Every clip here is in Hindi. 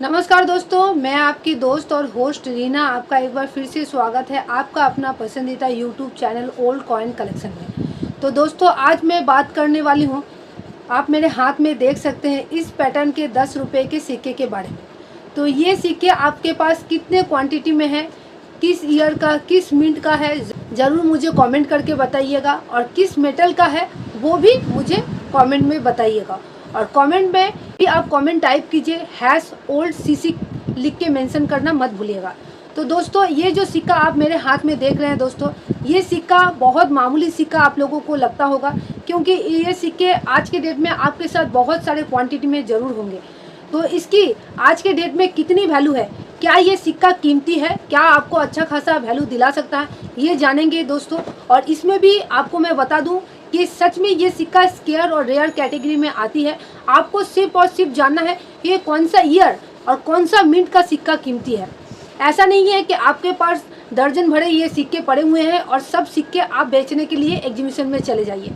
नमस्कार दोस्तों, मैं आपकी दोस्त और होस्ट रीना। आपका एक बार फिर से स्वागत है आपका अपना पसंदीदा YouTube channel old coin collection में। तो दोस्तों, आज मैं बात करने वाली हूँ, आप मेरे हाथ में देख सकते हैं इस पैटर्न के 10 रुपये के सिक्के के बारे में। तो ये सिक्के आपके पास कितने क्वांटिटी में है, किस ईयर का, किस मिंट का है, ज़रूर मुझे कमेंट करके बताइएगा। और किस मेटल का है वो भी मुझे कमेंट में बताइएगा। और कमेंट में भी आप कमेंट टाइप कीजिए, #OldCC लिख के मेंशन करना मत भूलिएगा। तो दोस्तों, ये जो सिक्का आप मेरे हाथ में देख रहे हैं दोस्तों, ये सिक्का बहुत मामूली सिक्का आप लोगों को लगता होगा, क्योंकि ये सिक्के आज के डेट में आपके साथ बहुत सारे क्वांटिटी में ज़रूर होंगे। तो इसकी आज के डेट में कितनी वैल्यू है, क्या ये सिक्का कीमती है, क्या आपको अच्छा खासा वैल्यू दिला सकता है, ये जानेंगे दोस्तों। और इसमें भी आपको मैं बता दूं कि सच में ये सिक्का स्केयर और रेयर कैटेगरी में आती है। आपको सिर्फ और सिर्फ जानना है ये कौन सा ईयर और कौन सा मिंट का सिक्का कीमती है। ऐसा नहीं है कि आपके पास दर्जन भरे ये सिक्के पड़े हुए हैं और सब सिक्के आप बेचने के लिए एग्जीबिशन में चले जाइए।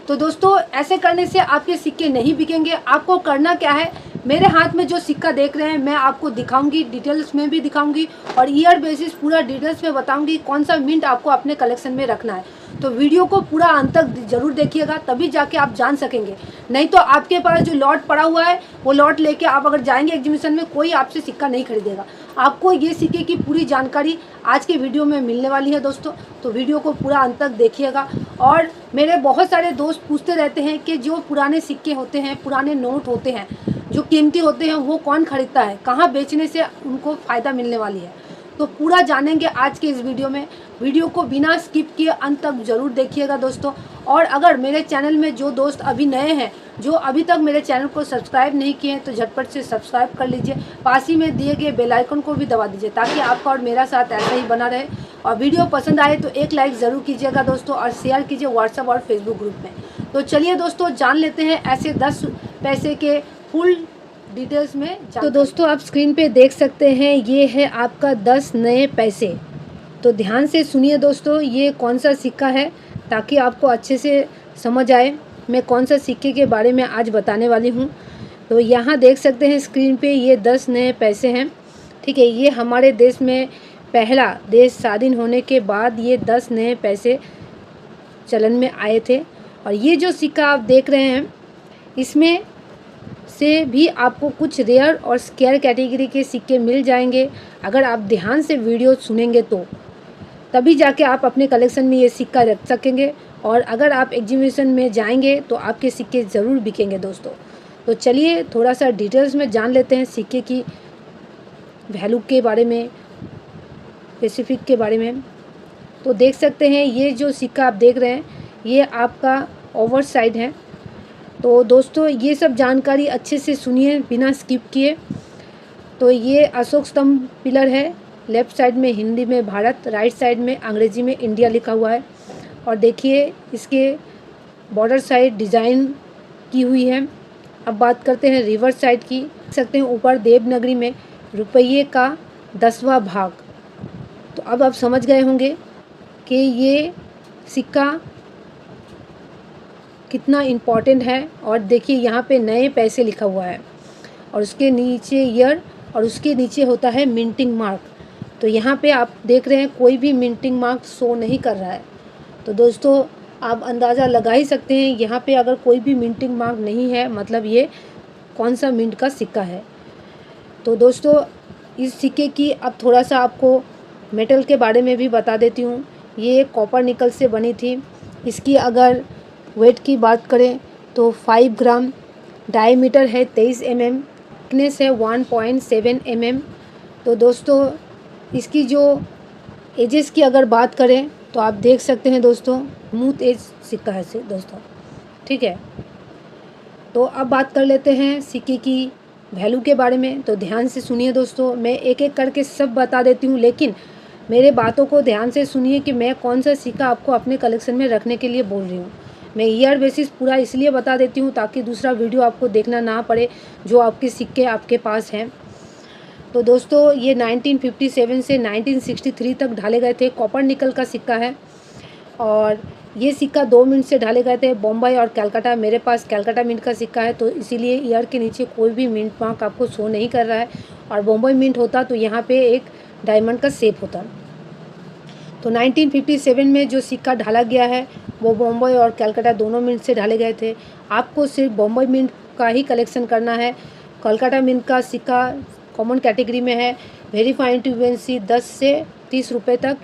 तो दोस्तों, ऐसे करने से आपके सिक्के नहीं बिकेंगे। आपको करना क्या है, मेरे हाथ में जो सिक्का देख रहे हैं मैं आपको दिखाऊंगी, डिटेल्स में भी दिखाऊंगी और ईयर बेसिस पूरा डिटेल्स में बताऊंगी कौन सा मिंट आपको अपने कलेक्शन में रखना है। तो वीडियो को पूरा अंत तक जरूर देखिएगा, तभी जाके आप जान सकेंगे। नहीं तो आपके पास जो लॉट पड़ा हुआ है वो लॉट लेके आप अगर जाएंगे एग्जीबिशन में, कोई आपसे सिक्का नहीं खरीदेगा। आपको ये सिक्के की पूरी जानकारी आज के वीडियो में मिलने वाली है दोस्तों। तो वीडियो को पूरा अंत तक देखिएगा। और मेरे बहुत सारे दोस्त पूछते रहते हैं कि जो पुराने सिक्के होते हैं, पुराने नोट होते हैं, जो कीमती होते हैं, वो कौन खरीदता है, कहाँ बेचने से उनको फ़ायदा मिलने वाली है। तो पूरा जानेंगे आज के इस वीडियो में। वीडियो को बिना स्किप किए अंत तक ज़रूर देखिएगा दोस्तों। और अगर मेरे चैनल में जो दोस्त अभी नए हैं, जो अभी तक मेरे चैनल को सब्सक्राइब नहीं किए हैं, तो झटपट से सब्सक्राइब कर लीजिए। पास ही में दिए गए बेल आइकन को भी दबा दीजिए, ताकि आपका और मेरा साथ ऐसा ही बना रहे। और वीडियो पसंद आए तो एक लाइक ज़रूर कीजिएगा दोस्तों, और शेयर कीजिए व्हाट्सएप और फेसबुक ग्रुप में। तो चलिए दोस्तों, जान लेते हैं ऐसे 10 पैसे के फुल डिटेल्स में। तो दोस्तों, आप स्क्रीन पे देख सकते हैं, ये है आपका 10 नए पैसे। तो ध्यान से सुनिए दोस्तों, ये कौन सा सिक्का है, ताकि आपको अच्छे से समझ आए मैं कौन सा सिक्के के बारे में आज बताने वाली हूँ। तो यहाँ देख सकते हैं स्क्रीन पे, ये 10 नए पैसे हैं। ठीक है, ये हमारे देश में पहला देश स्वाधीन होने के बाद ये 10 नए पैसे चलन में आए थे। और ये जो सिक्का आप देख रहे हैं, इसमें से भी आपको कुछ रेयर और स्केयर कैटेगरी के सिक्के मिल जाएंगे। अगर आप ध्यान से वीडियो सुनेंगे तो तभी जाके आप अपने कलेक्शन में ये सिक्का रख सकेंगे। और अगर आप एग्जीबिशन में जाएंगे तो आपके सिक्के ज़रूर बिकेंगे दोस्तों। तो चलिए थोड़ा सा डिटेल्स में जान लेते हैं सिक्के की वैल्यू के बारे में, स्पेसिफिक के बारे में। तो देख सकते हैं, ये जो सिक्का आप देख रहे हैं, ये आपका ओवर साइड है। तो दोस्तों, ये सब जानकारी अच्छे से सुनिए बिना स्किप किए। तो ये अशोक स्तंभ पिलर है। लेफ़्ट साइड में हिंदी में भारत, राइट साइड में अंग्रेजी में इंडिया लिखा हुआ है। और देखिए, इसके बॉर्डर साइड डिज़ाइन की हुई है। अब बात करते हैं रिवर्स साइड की। देख सकते हैं ऊपर देवनागरी में रुपये का 10वां भाग। तो अब आप समझ गए होंगे कि ये सिक्का कितना इम्पॉर्टेंट है। और देखिए, यहाँ पे नए पैसे लिखा हुआ है और उसके नीचे ईयर और उसके नीचे होता है मिंटिंग मार्क। तो यहाँ पे आप देख रहे हैं कोई भी मिंटिंग मार्क शो नहीं कर रहा है। तो दोस्तों, आप अंदाज़ा लगा ही सकते हैं, यहाँ पे अगर कोई भी मिंटिंग मार्क नहीं है, मतलब ये कौन सा मिंट का सिक्का है। तो दोस्तों, इस सिक्के की अब थोड़ा सा आपको मेटल के बारे में भी बता देती हूँ। ये कॉपर निकल से बनी थी। इसकी अगर वेट की बात करें तो 5 ग्राम, डायमीटर है 23 mm, थिकनेस है 1.7 mm। तो दोस्तों, इसकी जो एजेस की अगर बात करें तो आप देख सकते हैं दोस्तों, स्मूथ एज सिक्का है से दोस्तों। ठीक है, तो अब बात कर लेते हैं सिक्के की वैल्यू के बारे में। तो ध्यान से सुनिए दोस्तों, मैं एक एक करके सब बता देती हूँ, लेकिन मेरे बातों को ध्यान से सुनिए कि मैं कौन सा सिक्का आपको अपने कलेक्शन में रखने के लिए बोल रही हूँ। मैं ईयर बेसिस पूरा इसलिए बता देती हूँ ताकि दूसरा वीडियो आपको देखना ना पड़े जो आपके सिक्के आपके पास हैं। तो दोस्तों, ये 1957 से 1963 तक ढाले गए थे। कॉपर निकल का सिक्का है और ये सिक्का 2 मिनट से ढाले गए थे, बॉम्बे और कलकत्ता। मेरे पास कलकत्ता मिंट का सिक्का है, तो इसीलिए ईयर के नीचे कोई भी मिंट मार्क आपको शो नहीं कर रहा है। और बॉम्बे मिंट होता तो यहाँ पे एक डायमंड का शेप होता। तो 1957 में जो सिक्का ढाला गया है वो बॉम्बे और कलकत्ता दोनों मिंट से ढाले गए थे। आपको सिर्फ बॉम्बे मिंट का ही कलेक्शन करना है। कलकत्ता मिंट का सिक्का कॉमन कैटेगरी में है। वेरी फाइन टू यूएनसी 10 से 30 रुपये तक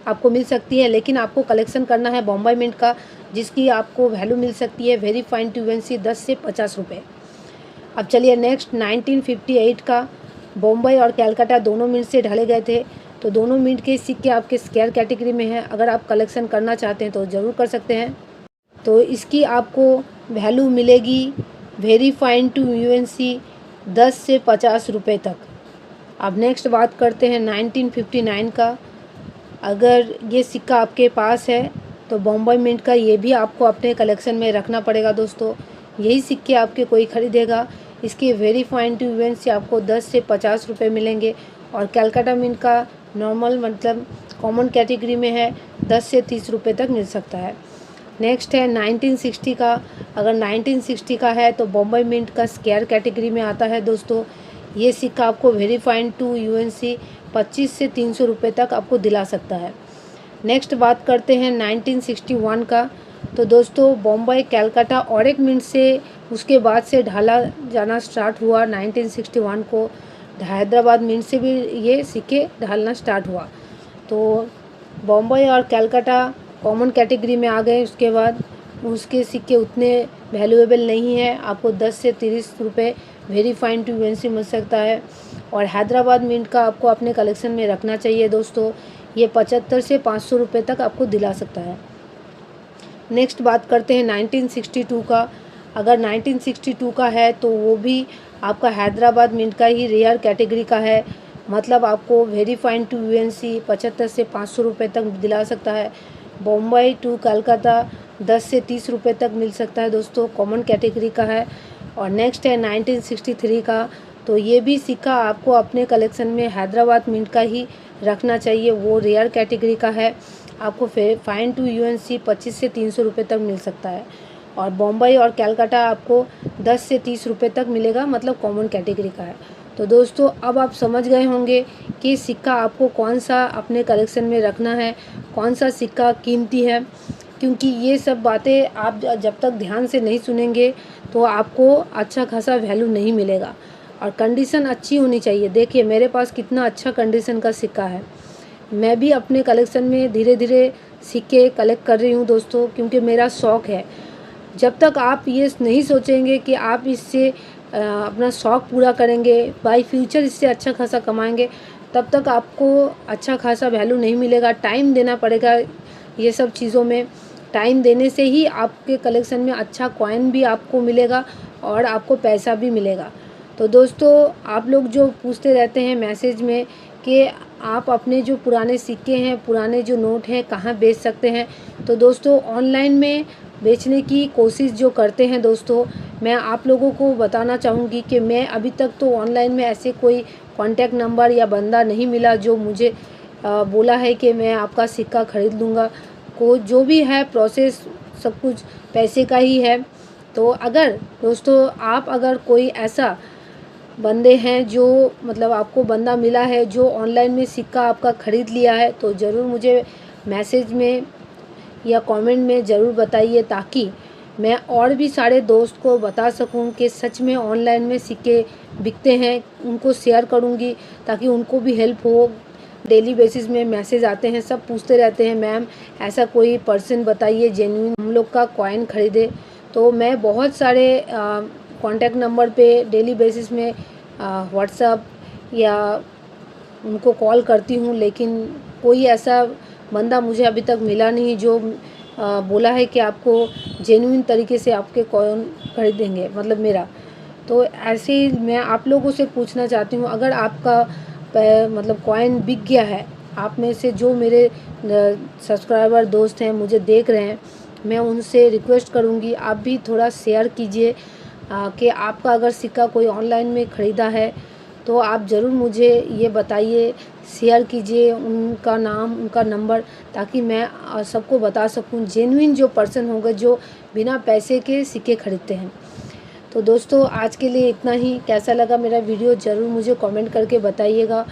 आपको मिल सकती है, लेकिन आपको कलेक्शन करना है बॉम्बे मिंट का, जिसकी आपको वैल्यू मिल सकती है वेरी फाइन टू यूएनसी 10 से 50 रुपये। अब चलिए नेक्स्ट 1958 का बॉम्बे और कलकत्ता दोनों मिंट से ढाले गए थे। तो दोनों मिंट के सिक्के आपके स्क्वायर कैटेगरी में हैं। अगर आप कलेक्शन करना चाहते हैं तो ज़रूर कर सकते हैं। तो इसकी आपको वैल्यू मिलेगी वेरी फाइन टू यूएनसी 10 से 50 रुपये तक। अब नेक्स्ट बात करते हैं 1959 का। अगर ये सिक्का आपके पास है तो बॉम्बे मिंट का ये भी आपको अपने कलेक्शन में रखना पड़ेगा दोस्तों। यही सिक्के आपके कोई ख़रीदेगा, इसके वेरी फाइन टू यूएनसी आपको 10 से 50 रुपये मिलेंगे। और कलकत्ता मिंट का नॉर्मल मतलब कॉमन कैटेगरी में है, 10 से 30 रुपये तक मिल सकता है। नेक्स्ट है 1960 का। अगर 1960 का है तो बॉम्बे मिंट का स्क्वायर कैटेगरी में आता है दोस्तों। ये सिक्का आपको वेरी फाइन टू यूएनसी 25 से 300 रुपये तक आपको दिला सकता है। नेक्स्ट बात करते हैं 1961 का। तो दोस्तों बॉम्बे कलकत्ता और एक मिंट से उसके बाद से ढाला जाना स्टार्ट हुआ। 1961 को हैदराबाद मिंट से भी ये सिक्के ढालना स्टार्ट हुआ। तो बॉम्बे और कलकत्ता कॉमन कैटेगरी में आ गए। उसके बाद उसके सिक्के उतने वैल्यूएबल नहीं है, आपको 10 से 30 रुपये वेरी फाइन टू यूएनसी मिल सकता है। और हैदराबाद मिंट का आपको अपने कलेक्शन में रखना चाहिए दोस्तों। ये 75 से 500 रुपये तक आपको दिला सकता है। नेक्स्ट बात करते हैं 1962 का। अगर 1962 का है तो वो भी आपका हैदराबाद मिंट का ही रेयर कैटेगरी का है, मतलब आपको वेरी फाइन टू यूएनसी 75 से 500 रुपये तक दिला सकता है। बॉम्बे टू कलकत्ता 10 से 30 रुपये तक मिल सकता है दोस्तों, कॉमन कैटेगरी का है। और नेक्स्ट है 1963 का। तो ये भी सिक्का आपको अपने कलेक्शन में हैदराबाद मिंट का ही रखना चाहिए, वो रेयर कैटेगरी का है। आपको फाइन टू यूएनसी 25 से 300 रुपये तक मिल सकता है। और बॉम्बे और कलकत्ता आपको 10 से 30 रुपये तक मिलेगा, मतलब कॉमन कैटेगरी का है। तो दोस्तों अब आप समझ गए होंगे कि सिक्का आपको कौन सा अपने कलेक्शन में रखना है, कौन सा सिक्का कीमती है। क्योंकि ये सब बातें आप जब तक ध्यान से नहीं सुनेंगे तो आपको अच्छा खासा वैल्यू नहीं मिलेगा। और कंडीशन अच्छी होनी चाहिए। देखिए मेरे पास कितना अच्छा कंडीशन का सिक्का है। मैं भी अपने कलेक्शन में धीरे धीरे सिक्के कलेक्ट कर रही हूँ दोस्तों, क्योंकि मेरा शौक़ है। जब तक आप ये नहीं सोचेंगे कि आप इससे अपना शौक़ पूरा करेंगे, बाय फ्यूचर इससे अच्छा खासा कमाएंगे, तब तक आपको अच्छा खासा वैल्यू नहीं मिलेगा। टाइम देना पड़ेगा ये सब चीज़ों में। टाइम देने से ही आपके कलेक्शन में अच्छा कॉइन भी आपको मिलेगा और आपको पैसा भी मिलेगा। तो दोस्तों आप लोग जो पूछते रहते हैं मैसेज में कि आप अपने जो पुराने सिक्के हैं, पुराने जो नोट हैं कहाँ बेच सकते हैं, तो दोस्तों ऑनलाइन में बेचने की कोशिश जो करते हैं दोस्तों, मैं आप लोगों को बताना चाहूँगी कि मैं अभी तक तो ऑनलाइन में ऐसे कोई कॉन्टैक्ट नंबर या बंदा नहीं मिला जो मुझे बोला है कि मैं आपका सिक्का ख़रीद लूँगा। को जो भी है प्रोसेस सब कुछ पैसे का ही है। तो अगर दोस्तों आप अगर कोई ऐसा बंदे हैं जो मतलब आपको बंदा मिला है जो ऑनलाइन में सिक्का आपका ख़रीद लिया है, तो ज़रूर मुझे मैसेज में या कमेंट में ज़रूर बताइए, ताकि मैं और भी सारे दोस्त को बता सकूं कि सच में ऑनलाइन में सिक्के बिकते हैं। उनको शेयर करूंगी ताकि उनको भी हेल्प हो। डेली बेसिस में मैसेज आते हैं, सब पूछते रहते हैं मैम ऐसा कोई पर्सन बताइए जेन्युइन हम लोग का कॉइन ख़रीदे। तो मैं बहुत सारे कॉन्टैक्ट नंबर पे डेली बेसिस में व्हाट्सअप या उनको कॉल करती हूँ, लेकिन कोई ऐसा बंदा मुझे अभी तक मिला नहीं जो बोला है कि आपको जेन्युइन तरीके से आपके कॉइन खरीदेंगे, मतलब मेरा। तो ऐसे ही मैं आप लोगों से पूछना चाहती हूँ, अगर आपका मतलब कॉइन बिक गया है, आप में से जो मेरे सब्सक्राइबर दोस्त हैं मुझे देख रहे हैं, मैं उनसे रिक्वेस्ट करूँगी आप भी थोड़ा शेयर कीजिए कि आपका अगर सिक्का कोई ऑनलाइन में ख़रीदा है तो आप ज़रूर मुझे ये बताइए, शेयर कीजिए उनका नाम उनका नंबर, ताकि मैं सबको बता सकूं जेन्युइन जो पर्सन होंगे जो बिना पैसे के सिक्के खरीदते हैं। तो दोस्तों आज के लिए इतना ही। कैसा लगा मेरा वीडियो ज़रूर मुझे कमेंट करके बताइएगा।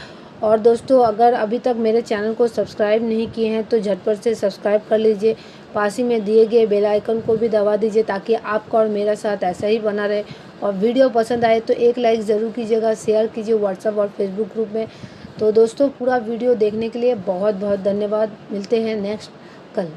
और दोस्तों अगर अभी तक मेरे चैनल को सब्सक्राइब नहीं किए हैं तो झटपट से सब्सक्राइब कर लीजिए। पास ही में दिए गए बेल आइकन को भी दबा दीजिए ताकि आपका और मेरा साथ ऐसा ही बना रहे। और वीडियो पसंद आए तो एक लाइक ज़रूर कीजिएगा, शेयर कीजिए व्हाट्सएप और फेसबुक ग्रुप में। तो दोस्तों पूरा वीडियो देखने के लिए बहुत बहुत धन्यवाद। मिलते हैं नेक्स्ट कल।